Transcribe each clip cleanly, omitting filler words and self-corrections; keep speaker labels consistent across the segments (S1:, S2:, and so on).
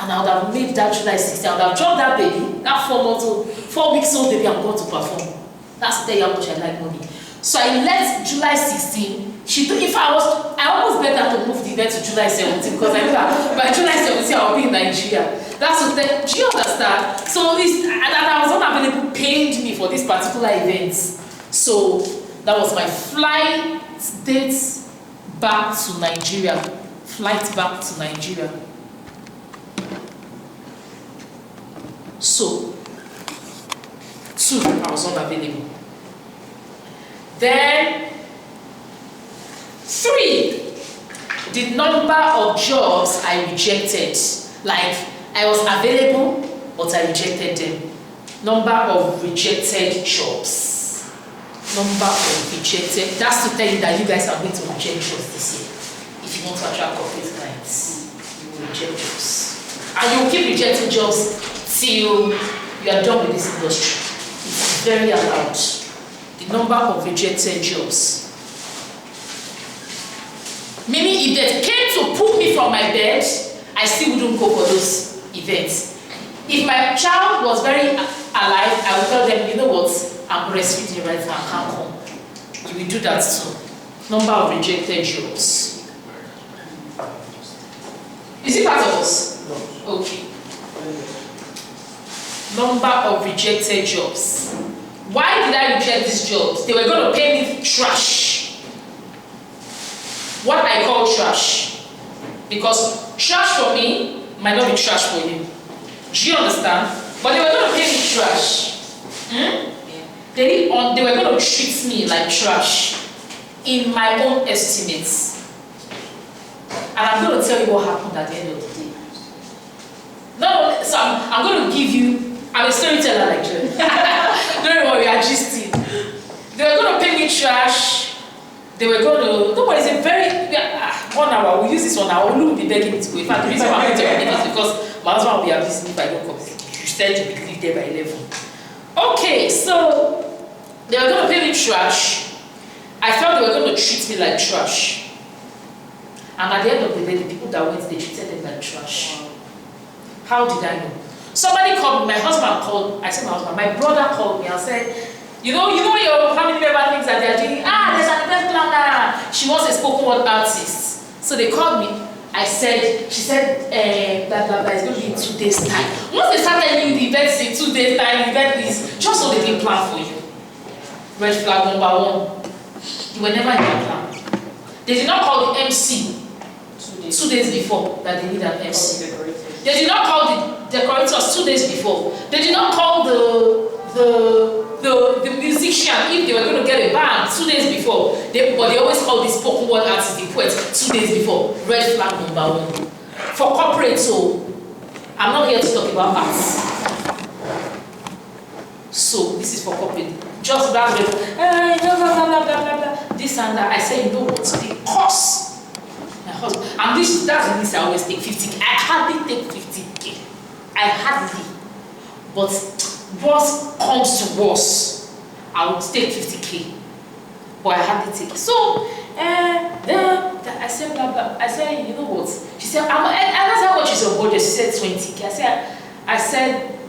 S1: And I would have made that July 16. I would have dropped that baby, that 4 weeks old baby, I'm going to perform. That's to tell you how much I like money. So I left July 16. I almost begged her to move the event to July 17 because I knew that by July 17 I'll be in Nigeria. That's what do you understand? So that I was unavailable pained me for this particular event. So that was my flight date back to Nigeria. Flight back to Nigeria. So 2, I was unavailable. Then 3, the number of jobs I rejected. Like I was available, but I rejected them. Number of rejected jobs. Number of rejected. That's to tell you that you guys are going to reject jobs this year. If you want to attract corporate clients, you will reject jobs. And you will keep rejecting jobs till you are done with this industry. It's very allowed. The number of rejected jobs. Meaning if they came to pull me from my bed, I still wouldn't go for those events. If my child was very alive, I would tell them, you know what, I'm breastfeeding right now, I can't come. You will do that too. Number of rejected jobs. Is it part of us? No. Okay. Number of rejected jobs. Why did I reject these jobs? They were going to pay me trash. What I call trash. Because trash for me might not be trash for you. Do you understand? But they were going to pay me trash. Yeah. They were going to treat me like trash in my own estimates. And I'm going to tell you what happened at the end of the day. So I'm going to give you, I'm a storyteller like you. Don't worry, we are gisting. They were going to pay me trash. They were going to, nobody's a very, 1 hour, we'll use this 1 hour, we'll be begging me to go. In fact, the reason why I'm going to take it is because my husband will be abusing me if I don't come. You said to be leave there by 11. Okay, so they were going to pay me trash. I felt they were going to treat me like trash. And at the end of the day, the people that went, they treated them like trash. How did I know? Somebody called me, my husband called, I said my husband, my brother called me and said, you know your family member thinks that they're doing, there's an event planner. She wants a spoken word artist. So they called me. She said, blah, blah, blah, it's going to be in 2 days' time. Once they start telling you the event is in 2 days' time, the event is just so they can plan for you. Red flag number 1. You were never in their plan. They did not call the MC 2 days before that they need an MC. They did not call the decorators 2 days before. They did not call the musician if they were going to get a band 2 days before. But they always call the spoken word artist, the poet, 2 days before. Red flag number 1. For corporate, so I'm not here to talk about arts. So this is for corporate. Just that blah, blah, blah, blah, blah, this and that. I say, you know what? The cost. My husband. And that's the least I always take 50K. I hardly take 50K. I hardly. But worst comes to worst, I would take 50K. But I hardly take it. So, I said, blah, blah. I said, you know what? She said, I asked her how much is your budget. She said 20K. I said,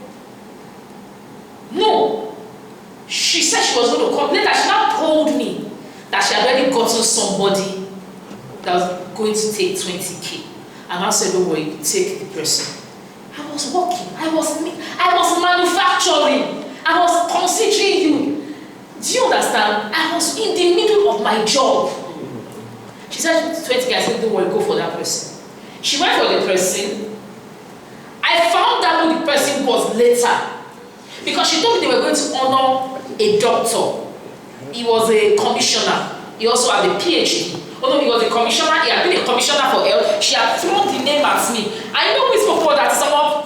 S1: no. She said she was going to come. Later, she now told me that she had already gotten somebody that was going to take 20K. And I said, don't worry, take the person. I was working. I was manufacturing. I was considering you. Do you understand? I was in the middle of my job. She said 20K. I said, don't worry, go for that person. She went for the person. I found out who the person was later. Because she told me they were going to honor a doctor. He was a commissioner. He also had a PhD. Although he was a commissioner, he had been a commissioner for health. She had thrown the name at me. I know we spoke about that.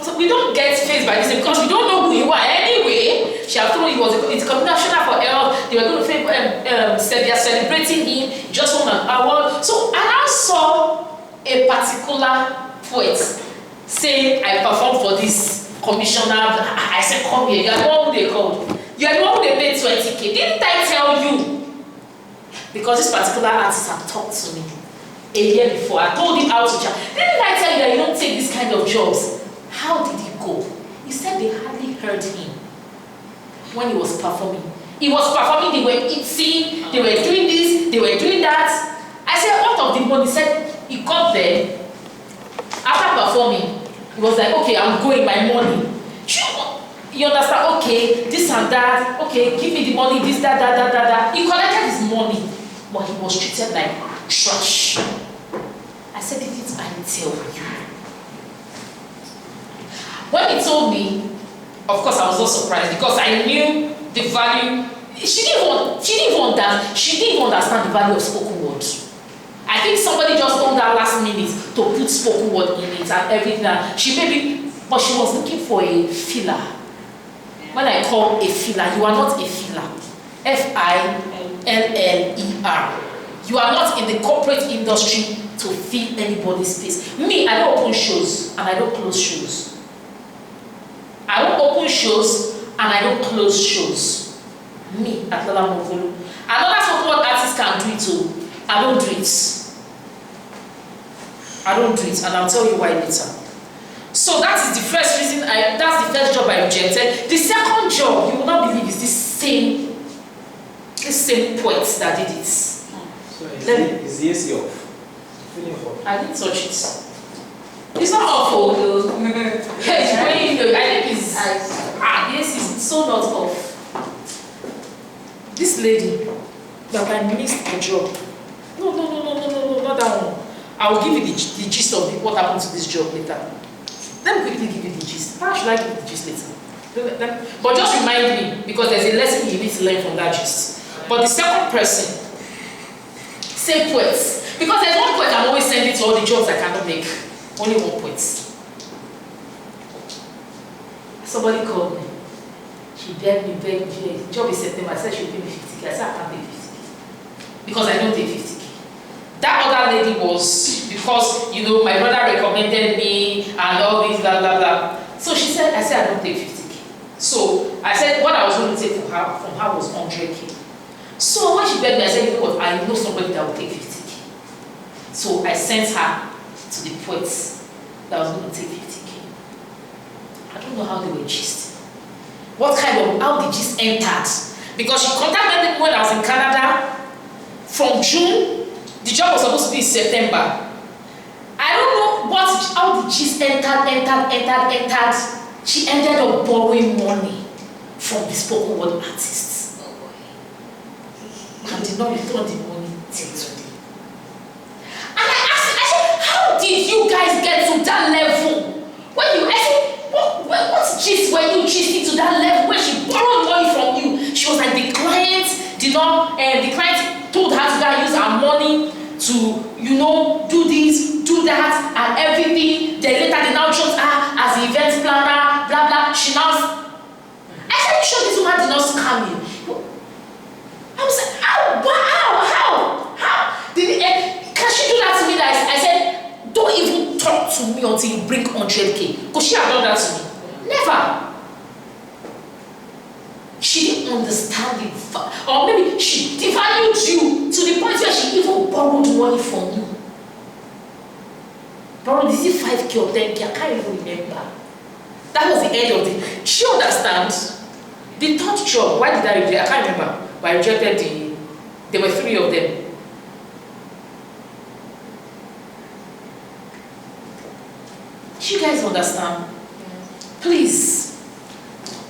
S1: So we don't get faced by this because we don't know who you are anyway. She had thrown. He was a commissioner for health. They were going to said they are celebrating him. He just won an award. So I now saw a particular poet saying, I performed for this commissioner. I said, come here. You are the one who they called. You are the one who they paid 20K. Didn't I tell you? Because this particular artist had talked to me a year before. I told him how to charge. Didn't I tell you that you don't take this kind of jobs? how did it go? He said they hardly heard him when he was performing. He was performing, they were eating, they were doing this, they were doing that. I said, out of the money, he said, he got there. After performing, he was like, okay, I'm going, my money. You understand? Okay, this and that. Okay, give me the money, this, that. He collected his money, but he was treated like trash. I said, didn't I tell you? When he told me, of course I was not surprised because I knew the value. She didn't even understand the value of spoken word. I think somebody just told her last minute to put spoken word in it and everything. But she was looking for a filler. When I call a filler, you are not a filler. F-I-L-L-E-R. You are not in the corporate industry to fill anybody's space. Me, I don't open shows and I don't close shows. I don't open shows and I don't close shows. Me, at Lola Movolo. Another spoken word artist can do it too. I don't do it. I don't do it, and I'll tell you why later. So that is the first reason that's the first job I rejected. The second job, you will not believe, is this same poet that did it.
S2: So is the AC off?
S1: I didn't touch it. It's not awful though. It's really good. I think it's yes, it's so not off. This lady that I missed the job. No, not that one. I will give you the gist of what happened to this job later. Let me quickly give you the gist. How should I give you the gist later? But just remind me, because there's a lesson you need to learn from that gist. But the second person, say poets. Because there's one poet I'm always sending to all the jobs I cannot make. Only one poet. Somebody called me. She begged me. The job is September. I said she'll pay me 50K. I said I can't pay 50K. Because I don't take 50K. That other lady was, because, my brother recommended me and all this, blah, blah, blah. So she said, I said I don't take 50K. So I said what I was going to take from her was 100K. So when she begged me, I said, you know what, I know somebody that will take 50K. So I sent her to the poets that was going to take 50K. I don't know how they were gist. How the gist entered. Because she contacted me when I was in Canada. From June, the job was supposed to be in September. I don't know how the gist entered. She ended up borrowing money from the spoken word artists. And did not return the money till today. And I said, how did you guys get to that level? What gist when you gisted to that level when she borrowed money from you? She was like, the client told her to go and use her money to, do this, do that, and everything. Then later they now chose her as the event planner, blah, blah. She now, I said, you sure this woman did not scam you? I was like, how? Can she do that to me? That I said, don't even talk to me until you bring 100K. Because she had done that to me. Never. She didn't understand it. Or maybe she devalued you to the point where she even borrowed money from you. Borrowed, is it 5K or 10K? I can't even remember. That was the end of it. She understands. The third job, why did I reject? I can't remember. But I rejected there were 3 of them. Do you guys understand? Please.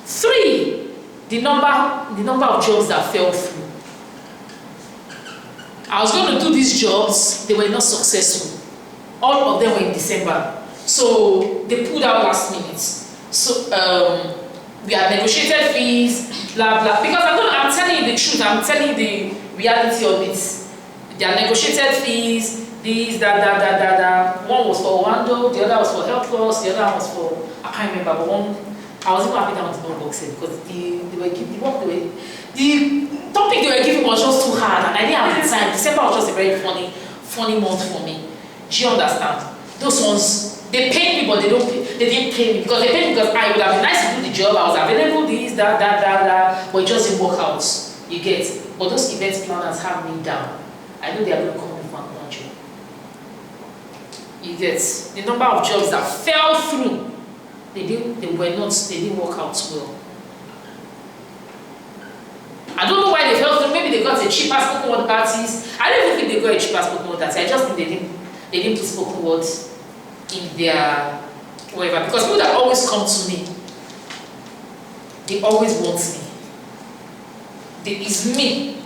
S1: 3. The number of jobs that fell through. I was going to do these jobs, they were not successful. All of them were in December. So they pulled out last minute. So we had negotiated fees, blah blah. Because I'm telling you the truth, I'm telling you the reality of it. They had negotiated fees, this, that. One was for Wando, the other was for Health Plus, the other one was for, I can't remember, but one. I was even happy that one did not box it because the topic they were giving was just too hard and I didn't have the time. December was just a very funny month for me. Do you understand? Those ones, they paid me but they didn't pay me because they paid me because I would have been nice to do the job. I was available, this, that, but it just didn't work out. You get? But those event planners have me down. I know they are going to come in for another job. You get? The number of jobs that fell through they didn't work out well. I don't know why they felt maybe they got a cheaper spoken word artist. I don't even think they got a cheaper spoken word artist. I just think they didn't put spoken words in their whatever. Because people that always come to me, they always want me. It's me.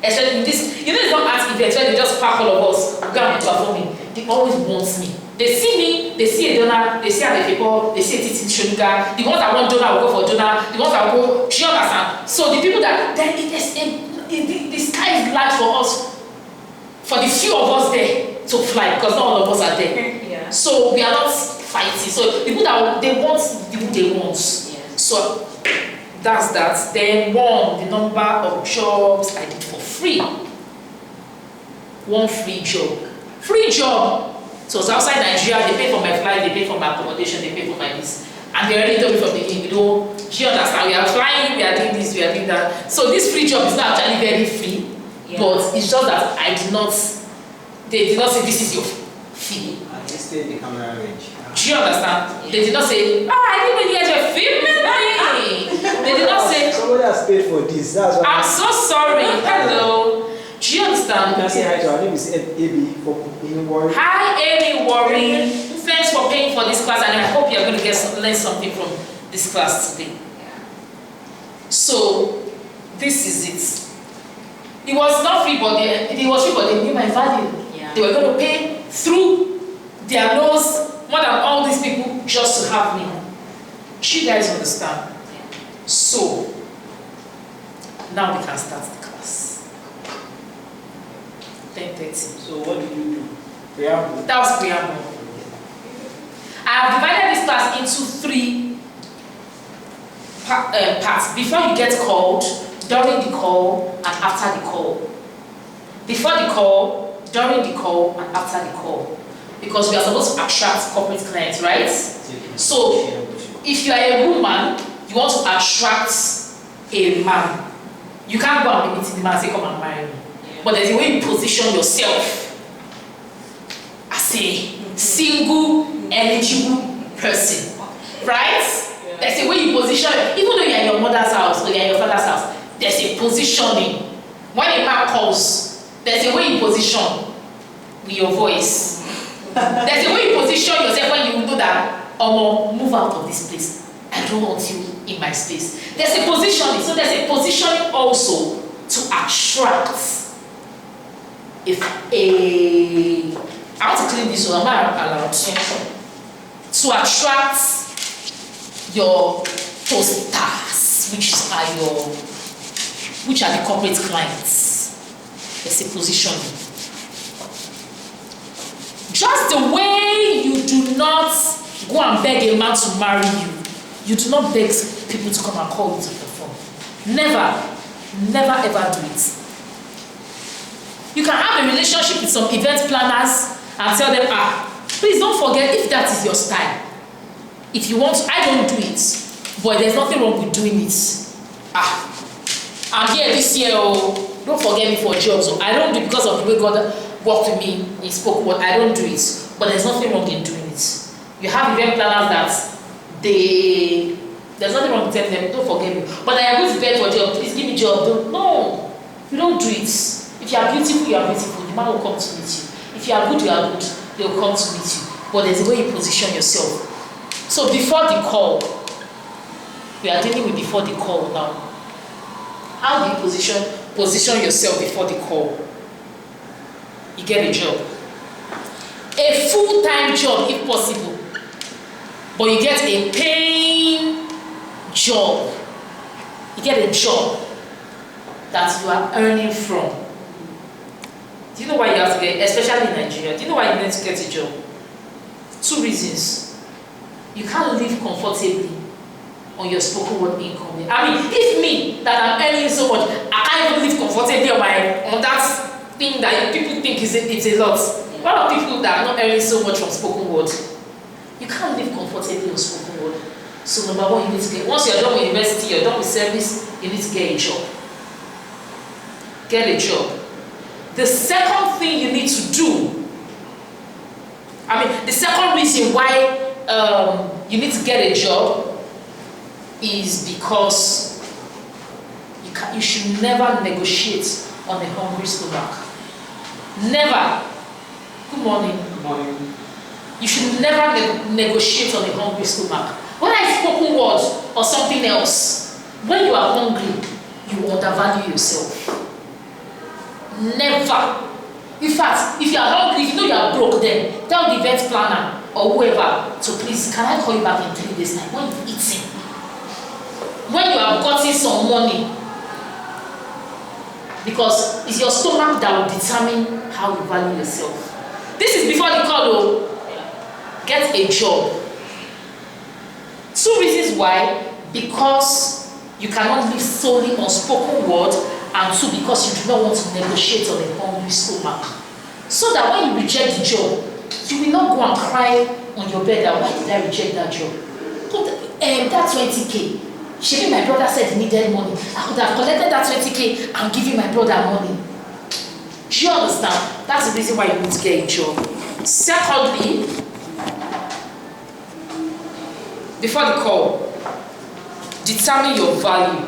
S1: Especially in this, it's not art events where they just pack all of us, go and be performing. They always want me. They see me, they see a donor, they see a people, they see a Titi Shonuga. The ones that want donor will go for donor, the ones that will go, do you understand? So the people that, then the sky is large for us, for the few of us there to fly, because not all of us are there.
S3: Yeah.
S1: So we are not fighting. So the people that they want, the people they want.
S3: Yeah.
S1: So that's that. Then the number of jobs I did for free. One free job. Free job. So it was outside Nigeria, they pay for my flight, they pay for my accommodation, they pay for my this. And they already told me from the beginning, do you understand? We are flying, we are doing this, we are doing that. So this free job is not actually very free, but it's just that they did not say this is your fee.
S2: And instead the camera range.
S1: Do you understand? They did not say, I didn't know you guys were filming me. They did not say,
S2: somebody has paid for this, that's why.
S1: I'm so sorry, hello. Do you understand?
S2: You can say hi to her name is AB for being worried.
S1: Hi, Amy Worry. Thanks for paying for this class, and I hope you're going to learn something from this class today. So, this is it. It was not free, but it was free, but they knew my value.
S3: Yeah.
S1: They were going to pay through their nose more than all these people just to have me. Do you guys understand? So, now we can start the class. 10:30.
S2: So what did you do? Preamble?
S1: That was preamble. I have divided this class into 3 parts. Before you get called, during the call, and after the call. Before the call, during the call, and after the call. Because we are supposed to attract corporate clients, right? So, if you are a woman, you want to attract a man. You can't go and be meeting the man and say, come and marry me. But there's a way you position yourself as a single, eligible person, right? There's a way you position, even though you're in your mother's house or you're in your father's house, there's a positioning. When a man calls, there's a way you position with your voice. There's a way you position yourself when you know that, move out of this place. I don't want you in my space. There's a positioning. So there's a positioning also to attract. I want to clean this one, am I allowed? To attract your posters, which are the corporate clients. There's a positioning. Just the way you do not go and beg a man to marry you, you do not beg people to come and call you to perform. Never ever do it. You can have a relationship with some event planners and tell them, please don't forget, if that is your style. If you want to, I don't do it, but there's nothing wrong with doing it. I'm here this year, don't forget me for jobs. I don't do it because of the way God worked with me in spoken word. I don't do it, but there's nothing wrong in doing it. You have event planners that there's nothing wrong with telling them, don't forget me. But I am going to beg for job, please give me job. No, you don't do it. If you are beautiful, you are beautiful. The man will come to meet you. If you are good, you are good. They will come to meet you. But there's a way you position yourself. So before the call, we are dealing with before the call now. How do you position yourself before the call? You get a job. A full-time job if possible. But you get a paying job. You get a job that you are earning from. Do you know why you have to get, especially in Nigeria, do you know why you need to get a job? 2 reasons. You can't live comfortably on your spoken word income. I mean, if me, that I'm earning so much, I can't even live comfortably on that thing that people think it's a lot. A lot of people that are not earning so much from spoken word, you can't live comfortably on spoken word. So number 1, you need to get, once you're done with university, you're done with service, you need to get a job. Get a job. The second thing you need to do, the second reason why you need to get a job is because you should never negotiate on a hungry stomach. Never. Good morning.
S2: Good morning.
S1: You should never negotiate on a hungry stomach. Whether it's spoken words or something else, when you are hungry, you undervalue yourself. Never. In fact, if you are hungry, if you know you are broke, then tell the event planner or whoever to please, can I call you back in 3 days' time when you've eaten? When you have gotten some money. Because it's your stomach that will determine how you value yourself. This is before the call, though. Get a job. 2 reasons why. Because you cannot live solely on spoken word, and 2, because you do not want to negotiate on a hungry stomach. So that when you reject the job, you will not go and cry on your bed that why did I reject that job? That 20K. Shey my brother said he needed money. I could have collected that 20K and given my brother money. Do you understand? That's the reason why you need to get a job. Secondly, before the call, determine your value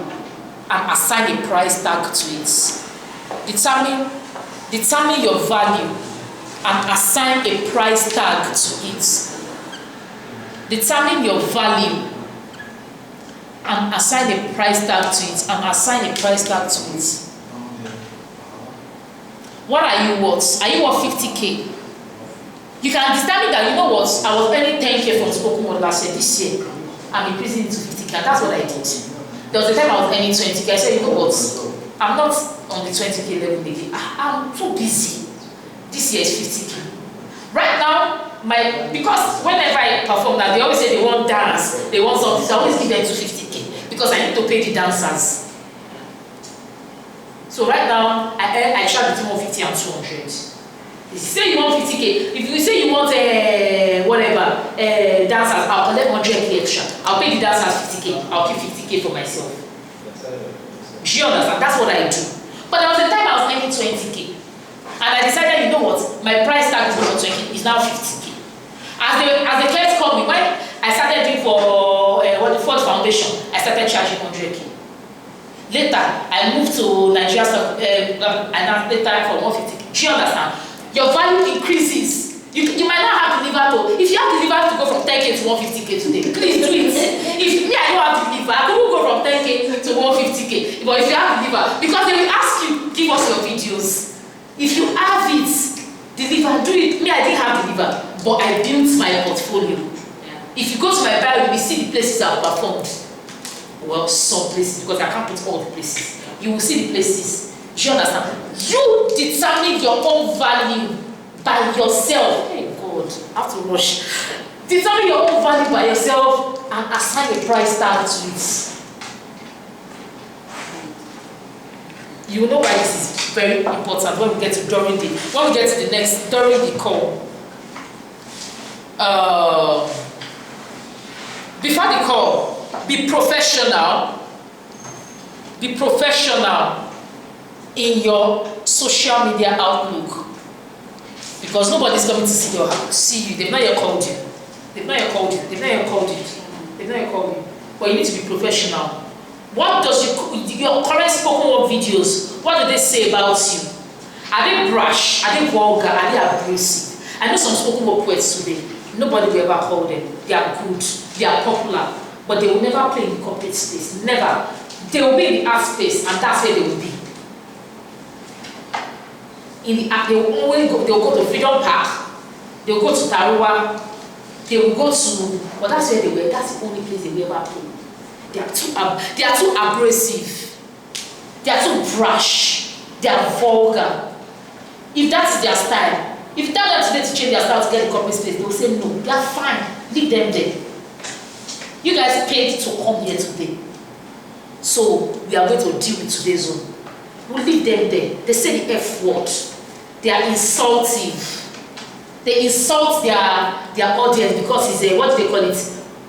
S1: and assign a price tag to it. Determine your value and assign a price tag to it. Determine your value and assign a price tag to it. What are you worth? Are you worth 50K? You can determine that, you know what, I was earning 10K from spoken word last year. This year, I'm increasing it to 50K, and that's what I did. There was a time I was earning 20K. I said, you know what, I'm not on the 20K level again. I'm too busy. This year is 50K. Right now, because whenever I perform now, they always say they want dance, they want something, so I always give them to 50K because I need to pay the dancers. So right now, I charge between 150 and 200. If you say you want 50K, if you say you want dancers, I'll collect 100K extra. I'll pay the dancers 50K. I'll keep 50K for myself. Do you understand? That's what I do. But there was a time I was earning 20K. And I decided, you know what, my price tag is not 20K, it's now 50K. As the clients called me, when I started doing for the Ford Foundation, I started charging 100K. Later, I moved to Nigeria and later for 150K. Do you understand? Your value increases. You might not have the liver to. If you have the liver to go from 10K to 150K today, please do it. If me, I don't have the liver, I could go from 10K to 150K. But if you have the liver, because they will ask you, give us your videos. If you have it, the liver, do it. Me, I didn't have the liver, but I built my portfolio. Yeah. If you go to my bio, you will see the places I've performed. Well, some places, because I can't put all the places. You will see the places. Do you understand? You determine your own value by yourself. Hey God, I have to rush. Determine your own value by yourself and assign a price tag to it. You know why this is very important when we get to during the call. Before the call, be professional. Be professional in your social media outlook, because nobody's coming to see you. They've not yet called you. But you need to be professional. What does your current spoken word videos, what do they say about you? Are they brash? Are they vulgar? Are they abrasive? I know some spoken word poets today. Nobody will ever call them. They are good. They are popular. But they will never play in the corporate space. Never. They will be in the art space, and that's where they will be. In the art, they will go to Freedom Park. They will go to Tarua. They will go to, but that's where they were. That's the only place they will ever play. They are too abrasive. They are too brash. They are vulgar. If that's their style, if you tell them today to change their style to get the corporate space, they will say no. They are fine. Leave them there. You guys paid to come here today, so we are going to deal with today's zone. We'll leave them there. They say the F word. They are insulting. They insult their audience because it's a, what do they call it?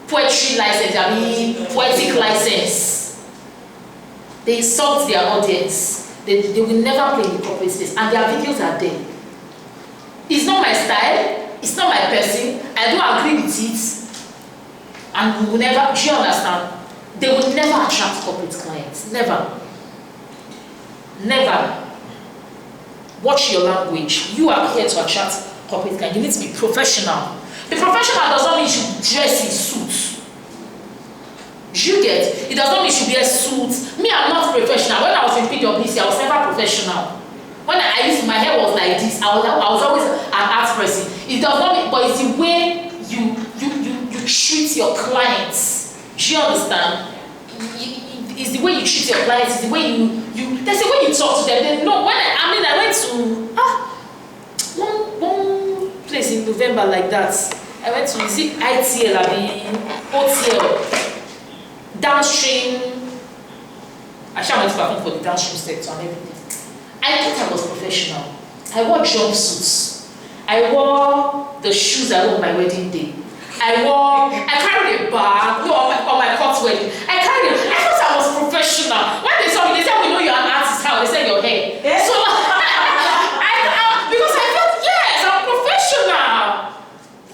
S1: Poetry license. I mean, poetic license. They insult their audience. They will never play in the corporate space, and their videos are there. It's not my style. It's not my person. I don't agree with it. And we will never, do you understand? They will never attract corporate clients. Never. Never. Watch your language. You are here to attract corporate clients. You need to be professional. The professional does not mean you should dress in suits. You get? It does not mean you should wear suits. Me, I'm not professional. When I was in PwC, I was never professional. When I used my hair was like this, I was always an art person. It does not mean, but it's the way you treat your clients. Do you understand? It's the way you treat your clients. It's the way there's the way you talk to them. They know when I went to one place in November like that. I went to ITL, OTL, downstream. Actually, I went to perform for the downstream sector and everything. I thought I was professional. I wore jumpsuits. I wore the shoes I wore on my wedding day. I carried a bag, on my court wedding. I thought I was professional. When they saw me, they said, we know you're an artist. How? They said your hair. Yeah. So, because I thought, yes, I'm professional.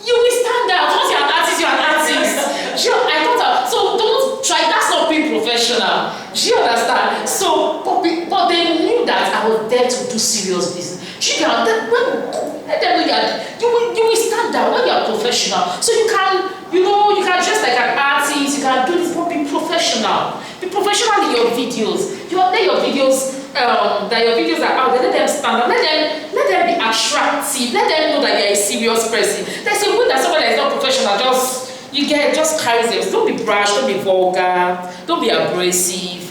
S1: You will stand out. Once you're an artist, you're an artist. I thought, so don't try, that's not being professional. Do you understand? So, but they knew that I was there to do serious business. Let them know you will stand out when you are professional. So you can dress like an artist, you can do this, but be professional. Be professional in your videos. Let your videos are out there, let them stand out, let them be attractive, let them know that you're a serious person. There's a way that somebody that is not professional just carries them. Don't be brash, don't be vulgar, don't be abrasive.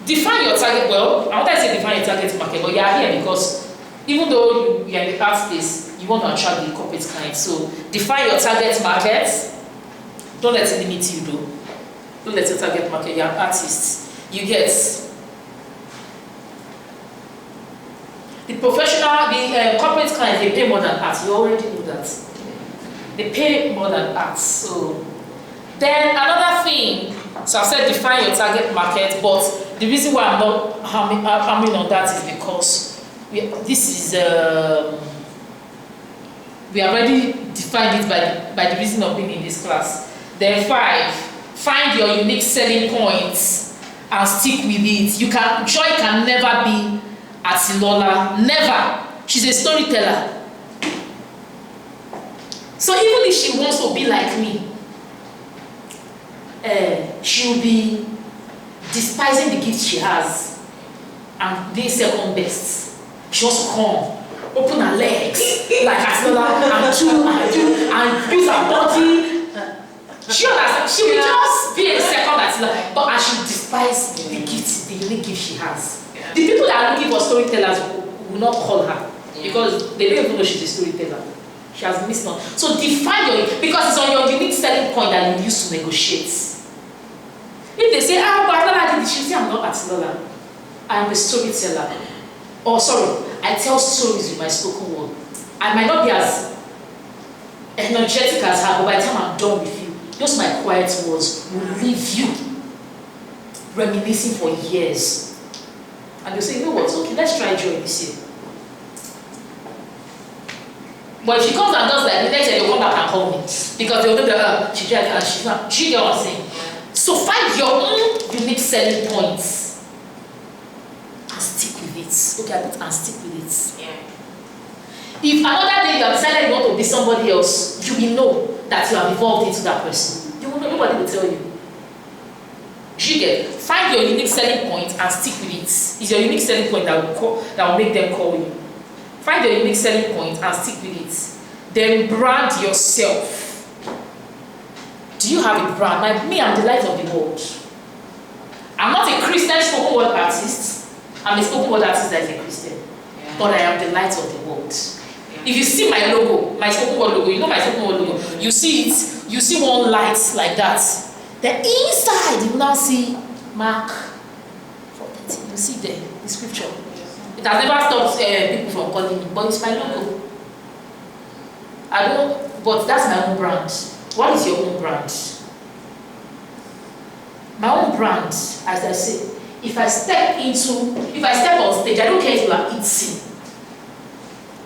S1: Define your target. Well, I want to say define your target market, but you are here because even though you're in the art space, you want to attract the corporate clients. So define your target market. Don't let it limit you, though. Don't let your target market. You're an artist. You get the corporate clients. They pay more than art. You already know that. They pay more than art. So then another thing. So I've said define your target market, but the reason why I'm not hammering on that is because we already defined it by the reason of being in this class. Then 5, find your unique selling points and stick with it. Joy can never be Atilola, never. She's a storyteller. So even if she wants to be like me, she'll be despising the gifts she has and being second best. She wants to come, open her legs like Atilola and do and use her body. She will just be a second Atilola, but she will despise the gifts, the unique gift she has. The people that are looking for storytellers will not call her because they don't even know she's a storyteller. She has missed on. So define because it's on your unique selling point that you use to negotiate. If they say, but Atilola did this, she will say, I'm not Atilola. I am a storyteller. Oh, sorry, I tell stories with my spoken word. I might not be as energetic as her, but by the time I'm done with you, just my quiet words will leave you reminiscing for years. And they'll say, you know what, okay, let's try Joy this year. But if she comes and does like the next year, they'll come back and call me. Because they'll know that she tried and she's not. She get what I'm saying. So find your own unique selling points and stick with it. Okay, I put and stick with it. Yeah. If another day you have decided you want to be somebody else, you will know that you have evolved into that person. You will know, nobody will tell you. You get, find your unique selling point and stick with it. It's your unique selling point that will make them call you. Find your unique selling point and stick with it. Then brand yourself. Do you have a brand? Me, I'm the light of the world. I'm not a Christian spoken word artist. I'm a spoken word artist that is a Christian. Yeah. But I am the light of the world. Yeah. If you see my logo, my spoken word logo, you know my spoken word logo, you see it, you see one light like that. The inside, you will now see Mark 4:13. You see there, the scripture. It has never stopped people from calling me, but it's my logo. But that's my own brand. What is your own brand? My own brand, as I say, if I step on stage, I don't care if you are eating.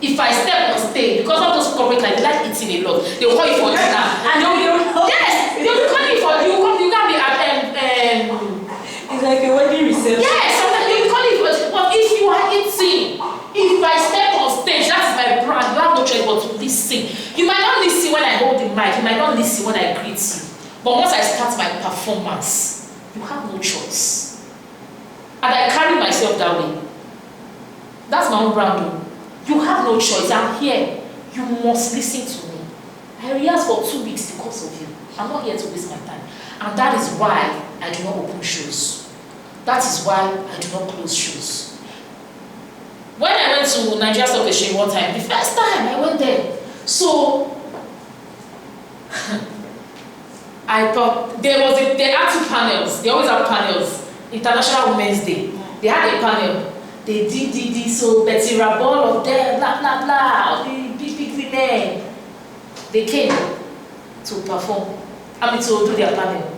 S1: If I step on stage, because all those corporate clients like eating a lot, they will call you for dinner. And they'll be calling you for listen when I greet you. But once I start my performance, you have no choice. And I carry myself that way. That's my own brand. You have no choice. I'm here. You must listen to me. I rehearsed for 2 weeks because of you. I'm not here to waste my time. And that is why I do not open shows. That is why I do not close shows. When I went to Nigeria Stock Exchange one time, the first time I went there, so I thought they had 2 panels. They always have panels. International Women's Day. They had a panel. They did so Betty Rabol of them, blah blah blah, the big women. They came to perform. To do their panel.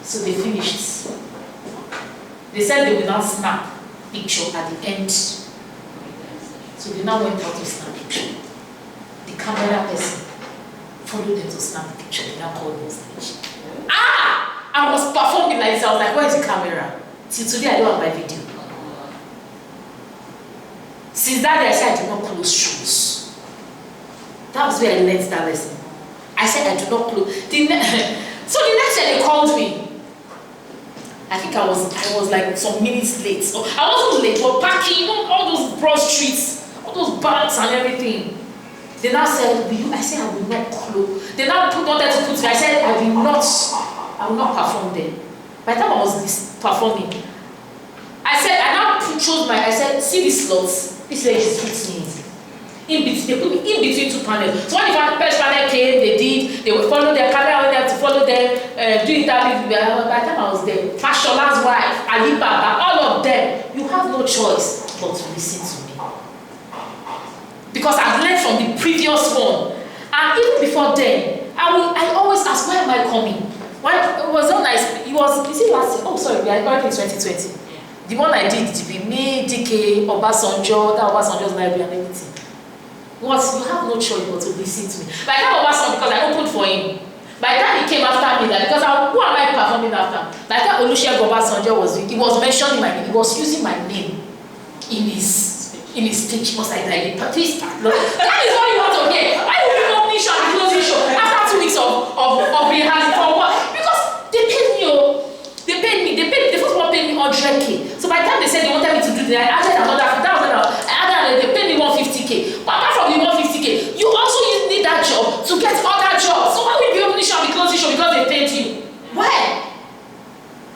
S1: So they finished. They said they will now snap picture at the end. So they now went out to snap picture. The camera person followed them to snap the picture. They now called me on stage. I was performing like this. I was like, where is the camera? Till today I don't have my video. Since that day I said I do not close shows. That was where I learned that lesson. I said I do not close. So the next day they called me. I think I was like some minutes late. So I wasn't late, but parking, all those broad streets, all those banks and everything. They now said, will you? I said I will not close. They now wanted to put me. I said I will not perform there. By the time I was performing, I said, see these slots. This lady just puts me in between. They put me in between 2 panels. So when the first panel came, they would follow their camera, went there to follow them, do interview. By the time I was there, Fashola's wife, Ali Baba, all of them, you have no choice but to listen to me. Because I've learned from the previous one. And even before then, I always ask, why am I coming? When it was so nice, is it last year? Oh, sorry, we are going in 2020. The one I did, me, DK, Obasanjo, that Obasanjo's library and everything. You have no choice but to listen to me. By the time Obasanjo, because I opened for him. By the time he came after me, because who am I performing after? By the time Olusegun Obasanjo he was mentioning my name, he was using my name in his speech. He was like, please, that is what you want to hear. Why would you open show and closing show after 2 weeks of rehearsing for what? Because they paid me. The first one paid me 100K. So by the time they said they wanted me to do that, I added they paid me 150K. But apart from the 150K, you also need that job to get other jobs. So why would you open show and closing show because they paid you? Why?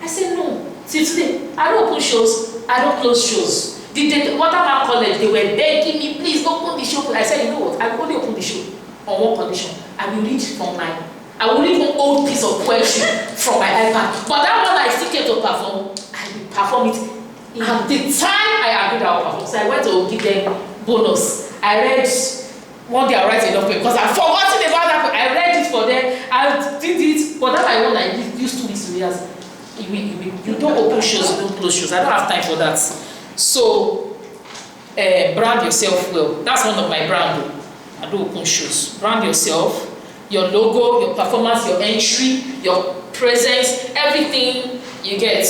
S1: I said no. Till today, I don't open shows, I don't close shows. The Waterman College, they were begging me, please open the show. I said, you know what? I will only open the show on one condition. I will read one old piece of poetry from my iPad. But that one I still came to perform, I will perform it. At the time I agreed I will perform. So I went to give them bonus. I read one day I write enough because I've forgotten about that. I read it for them. I did it. But that one I used 2 weeks to rehearse. You don't open shows, you don't close shows. I don't have time for that. So brand yourself well. That's one of my brands. I don't open shows. Brand yourself. Your logo, your performance, your entry, your presence, everything you get.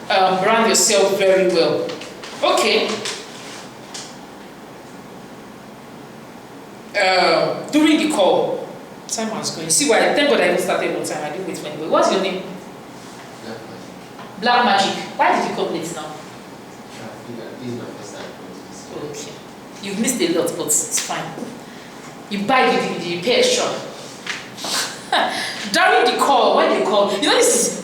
S1: Brand yourself very well. Okay. During the call, time was going. See why? Thank God I even started on time. I didn't wait for anybody. What's your name? Black Magic. Why did you come late now? Okay. You've missed a lot, but it's fine. You buy the DVD, you pay extra. During the call, when they call, this is